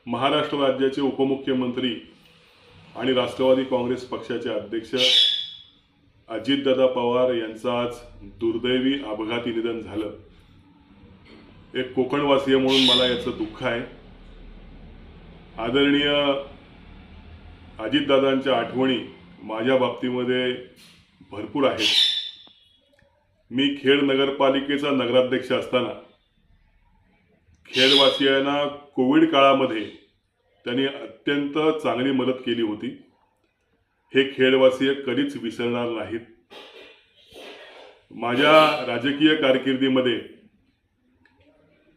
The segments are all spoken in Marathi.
महाराष्ट्र राज्याचे उपमुख्यमंत्री आणि राष्ट्रवादी काँग्रेस पक्षाचे अध्यक्ष अजितदादा पवार यांचं आज दुर्दैवी अपघाती निधन झालं। एक कोकणवासीय म्हणून मला याचं दुःख आहे। आदरणीय अजितदादांच्या आठवणी माझ्या बाबतीमध्ये भरपूर आहेत। मी खेड नगरपालिकेचा नगराध्यक्ष असताना खेडवासियांना कोविड काळामध्ये त्यांनी अत्यंत चांगली मदत केली होती। हे खेडवासीय कधीच विसरणार नाहीत। माझ्या राजकीय कारकिर्दीमध्ये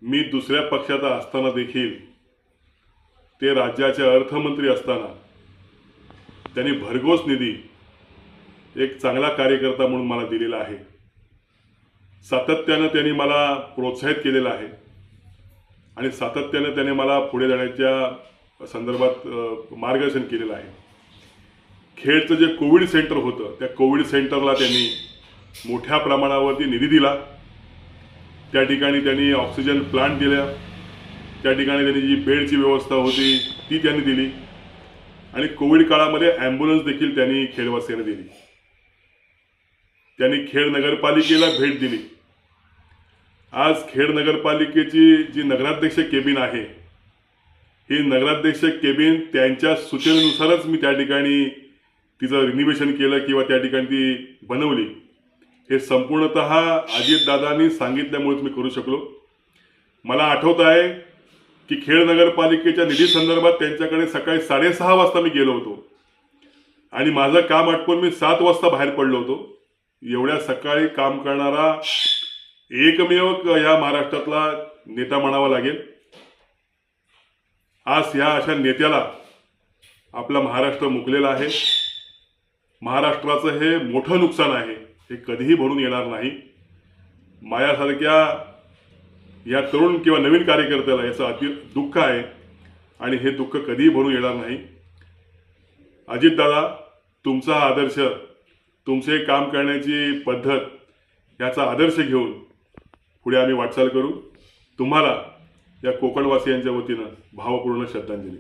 मी दुसऱ्या पक्षात असताना देखील ते राज्याचे अर्थमंत्री असताना त्यांनी भरघोस निधी एक चांगला कार्यकर्ता म्हणून मला दिलेला आहे। सातत्याने त्यांनी मला प्रोत्साहित केलेलं आहे आणि सातत्याने त्याने मला पुढे जाण्याच्या संदर्भात मार्गदर्शन केलेलं आहे। खेडचं जे कोविड सेंटर होतं त्या कोविड सेंटरला त्यांनी मोठ्या प्रमाणावरती निधी दिला। त्या ठिकाणी त्यांनी ऑक्सिजन प्लांट दिला, त्या ठिकाणी त्यांनी जी बेडची व्यवस्था होती ती त्यांनी दिली आणि कोविड काळामध्ये ॲम्ब्युलन्स देखील त्यांनी खेडवासियांना दिली। त्यांनी खेड नगरपालिकेला भेट दिली। आज खेड नगरपालिकेची जी नगराध्यक्ष केबिन आहे ही नगराध्यक्ष केबिन त्यांच्या सूचनेनुसारच मी त्या ठिकाणी तिचं रिनोव्हेशन केलं किंवा त्या ठिकाणी ती बनवली। हे संपूर्णतः अजितदादांनी सांगितल्यामुळेच मी करू शकलो। मला आठवत आहे की खेड नगरपालिकेच्या निधी संदर्भात त्यांच्याकडे सकाळी 6:30 वाजता मी गेलो होतो आणि माझं काम आटपून मी 7 वाजता बाहेर पडलो होतो। एवढ्या सकाळी काम करणारा एकमेव या महाराष्ट्रातला नेता म्हणावा लागेल। आज ह्या अशा नेत्याला आपला महाराष्ट्र मुकलेला आहे। महाराष्ट्राचं हे मोठं नुकसान आहे, हे कधीही भरून येणार नाही। माझ्यासारख्या या तरुण किंवा नवीन कार्यकर्त्याला याचं अति दुःख आहे आणि हे दुःख कधीही भरून येणार नाही। अजितदादा, तुमचा हा आदर्श, तुमचे काम करण्याची पद्धत याचा आदर्श घेऊन पुढे आम्ही वाटचाल करू। तुम्हाला या कोकणवासियांच्या वतीनं भावपूर्ण श्रद्धांजली।